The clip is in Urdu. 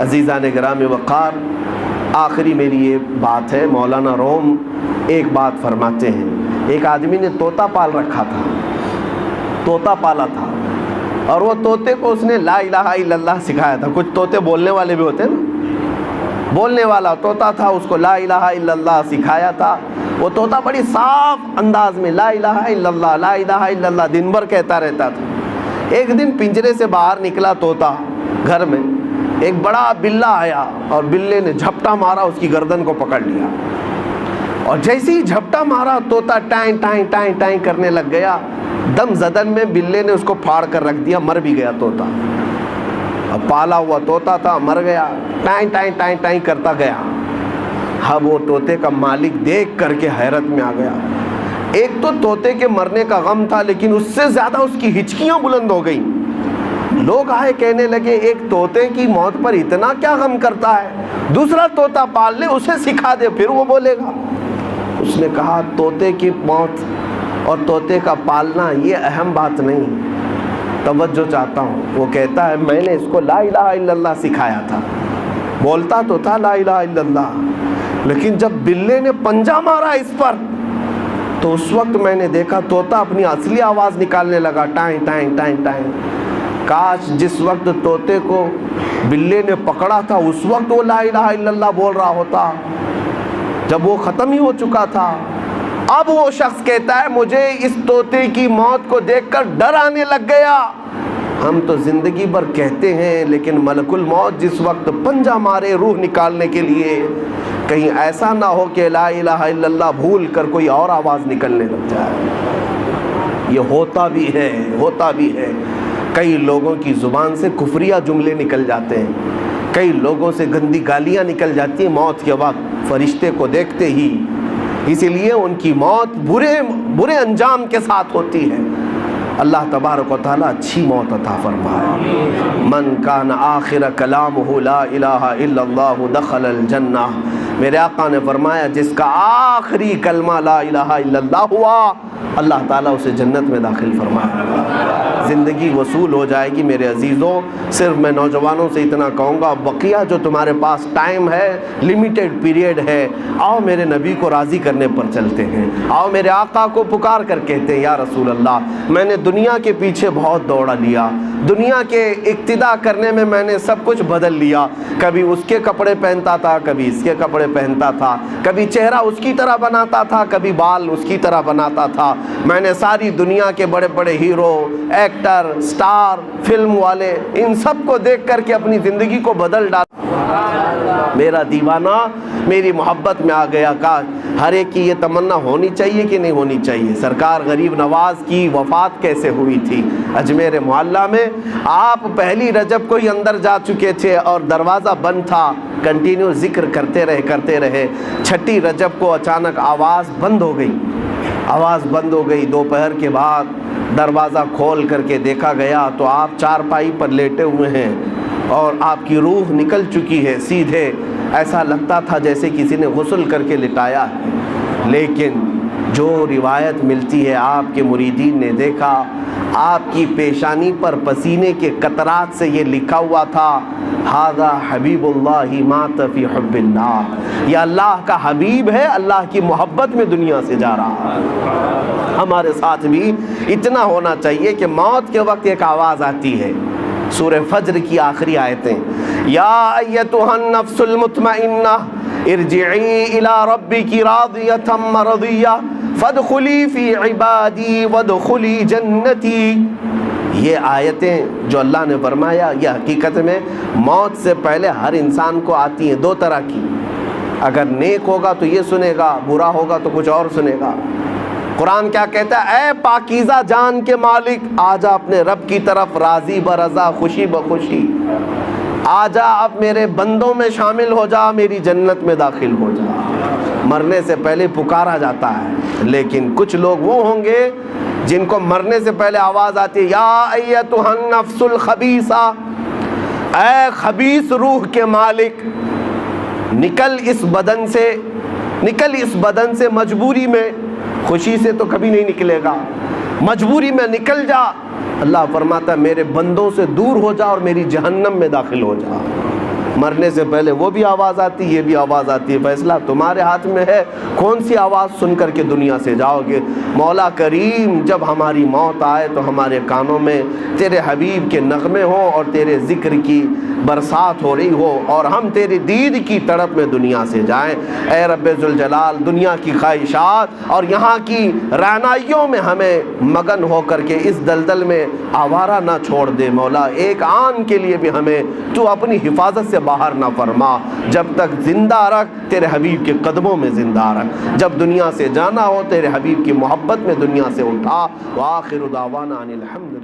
عزیزان گرامی وقار، آخری میری یہ بات ہے، مولانا روم ایک بات فرماتے ہیں، ایک آدمی نے طوطا پال رکھا تھا، طوطا پالا تھا، اور وہ طوطے کو اس نے لا الہ الا اللہ سکھایا تھا۔ کچھ طوطے بولنے والے بھی ہوتے ہیں نا، بولنے والا طوطا تھا، اس کو لا الہ الا اللہ سکھایا تھا۔ وہ طوطا بڑی صاف انداز میں لا الہ الا اللہ لا الہ الا اللہ دن بھر کہتا رہتا تھا۔ ایک دن پنجرے سے باہر نکلا طوطا گھر میں، ایک بڑا بلہ آیا اور بلے نے جھپٹا مارا، اس کی گردن کو پکڑ لیا، اور جیسے ہی جھپٹا مارا طوطا ٹائیں ٹائیں ٹائیں ٹائیں کرنے لگ گیا۔ دم زدن میں بلے نے اس کو پھاڑ کر رکھ دیا، مر بھی گیا طوطا۔ اب پالا ہوا طوطا تھا، مر گیا، ٹائیں ٹائیں ٹائیں ٹائیں کرتا گیا۔ اب وہ طوطے کا مالک دیکھ کر کے حیرت میں آ گیا۔ ایک تو طوطے کے مرنے کا غم تھا، لیکن اس سے زیادہ اس کی ہچکیاں بلند ہو گئیں۔ لوگ آئے کہنے لگے ایک طوطے کی موت پر اتنا کیا غم کرتا ہے، دوسرا طوطا پال لے، اسے سکھا دے، پھر وہ بولے گا۔ اس نے کہا طوطے کی موت اور طوطے کا پالنا یہ اہم بات نہیں، توجہ چاہتا ہوں۔ وہ کہتا ہے میں نے اس کو لا الہ الا اللہ سکھایا تھا، بولتا تو تھا لا الہ الا اللہ، لیکن جب بلے نے پنجہ مارا اس پر تو اس وقت میں نے دیکھا طوطا اپنی اصلی آواز نکالنے لگا، ٹائیں ٹائیں ٹائیں ٹائیں۔ کاش جس وقت طوطے کو بلے نے پکڑا تھا اس وقت وہ لا الہ الا اللہ بول رہا ہوتا، جب وہ ختم ہی ہو چکا تھا۔ اب وہ شخص کہتا ہے مجھے اس طوطے کی موت کو دیکھ کر ڈر آنے لگ گیا۔ ہم تو زندگی بھر کہتے ہیں، لیکن ملک الموت جس وقت پنجہ مارے روح نکالنے کے لیے، کہیں ایسا نہ ہو کہ لا الہ الا اللہ بھول کر کوئی اور آواز نکلنے لگ جائے۔ یہ ہوتا بھی ہے، ہوتا بھی ہے۔ کئی لوگوں کی زبان سے کفریہ جملے نکل جاتے ہیں، کئی لوگوں سے گندی گالیاں نکل جاتی ہیں موت کے وقت فرشتے کو دیکھتے ہی، اسی لیے ان کی موت برے انجام کے ساتھ ہوتی ہے۔ اللہ تبارک و تعالیٰ اچھی موت عطا فرمائے۔ من کان آخر کلامہ لا الہ الا اللہ دخل الجنہ، میرے آقا نے فرمایا جس کا آخری کلمہ لا الہ الا اللہ ہوا، اللہ تعالیٰ اسے جنت میں داخل فرمائے گا۔ زندگی وصول ہو جائے گی۔ میرے عزیزوں، صرف میں نوجوانوں سے اتنا کہوں گا، بقیہ جو تمہارے پاس ٹائم ہے، لیمیٹڈ پیریڈ ہے، آؤ میرے نبی کو راضی کرنے پر چلتے ہیں، آؤ میرے آقا کو پکار کر کہتے ہیں یا رسول اللہ میں نے دنیا کے پیچھے بہت دوڑا لیا، دنیا کے اقتداء کرنے میں میں نے سب کچھ بدل لیا، کبھی اس کے کپڑے پہنتا تھا، کبھی اس کے کپڑے پہنتا تھا، کبھی چہرہ اس کی طرح بناتا تھا، کبھی بال اس کی طرح بناتا تھا، میں نے ساری دنیا کے بڑے بڑے ہیرو، ایکٹر، سٹار، فلم والے، ان سب کو دیکھ کر کے اپنی زندگی کو بدل ڈالا۔ میرا دیوانہ میری محبت میں آ گیا۔ کاش ہر ایک کی یہ تمنا ہونی چاہیے کہ نہیں ہونی چاہیے۔ سرکار غریب نواز کی وفات کیسے ہوئی تھی؟ اجمیر محلہ میں آپ پہلی رجب کو ہی اندر جا چکے تھے اور دروازہ بند تھا، کنٹینیو ذکر کرتے رہے۔ چھٹی رجب کو اچانک آواز بند ہو گئی، آواز بند ہو گئی۔ دوپہر کے بعد دروازہ کھول کر کے دیکھا گیا تو آپ چارپائی پر لیٹے ہوئے ہیں اور آپ کی روح نکل چکی ہے سیدھے، ایسا لگتا تھا جیسے کسی نے غسل کر کے لٹایا ہے۔ لیکن جو روایت ملتی ہے، آپ کے مریدین نے دیکھا آپ کی پیشانی پر پسینے کے قطرات سے یہ لکھا ہوا تھا ھذا حبیب اللہ مات فی حب اللہ، یہ اللہ کا حبیب ہے، اللہ کی محبت میں دنیا سے جا رہا ہے۔ ہمارے ساتھ بھی اتنا ہونا چاہیے کہ موت کے وقت ایک آواز آتی ہے، سورہ فجر کی آخری آیتیں، یا ایتھا النفس المطمئنہ ارجعی الی ربک راضیۃ مرضیہ فادخلی فی عبادی وادخلی جنتی۔ یہ آیتیں جو اللہ نے فرمایا یہ حقیقت میں موت سے پہلے ہر انسان کو آتی ہیں، دو طرح کی۔ اگر نیک ہوگا تو یہ سنے گا، برا ہوگا تو کچھ اور سنے گا۔ قرآن کیا کہتا ہے؟ اے پاکیزہ جان کے مالک، آجا اپنے رب کی طرف راضی برضا، خوشی بخوشی، آجا اب میرے بندوں میں شامل ہو جا، میری جنت میں داخل ہو جا۔ مرنے سے پہلے پکارا جاتا ہے، لیکن کچھ لوگ وہ ہوں گے جن کو مرنے سے پہلے آواز آتی ہے یا ایتھا النفس الخبیثہ، اے خبیث روح کے مالک، نکل اس بدن سے، نکل اس بدن سے، مجبوری میں، خوشی سے تو کبھی نہیں نکلے گا، مجبوری میں نکل جا۔ اللہ فرماتا ہے میرے بندوں سے دور ہو جا اور میری جہنم میں داخل ہو جا۔ مرنے سے پہلے وہ بھی آواز آتی ہے، یہ بھی آواز آتی ہے، فیصلہ تمہارے ہاتھ میں ہے، کون سی آواز سن کر کے دنیا سے جاؤ گے۔ مولا کریم جب ہماری موت آئے تو ہمارے کانوں میں تیرے حبیب کے نغمے ہوں اور تیرے ذکر کی برسات ہو رہی ہو اور ہم تیری دید کی تڑپ میں دنیا سے جائیں۔ اے رب ذوالجلال، دنیا کی خواہشات اور یہاں کی رعنائیوں میں ہمیں مگن ہو کر کے اس دلدل میں آوارہ نہ چھوڑ دے مولا، ایک آن کے لیے بھی ہمیں تو اپنی حفاظت سے باہر نہ فرما، جب تک زندہ رکھ تیرے حبیب کے قدموں میں زندہ رکھ، جب دنیا سے جانا ہو تیرے حبیب کی محبت میں دنیا سے اٹھا۔ وآخر دعوانا ان الحمد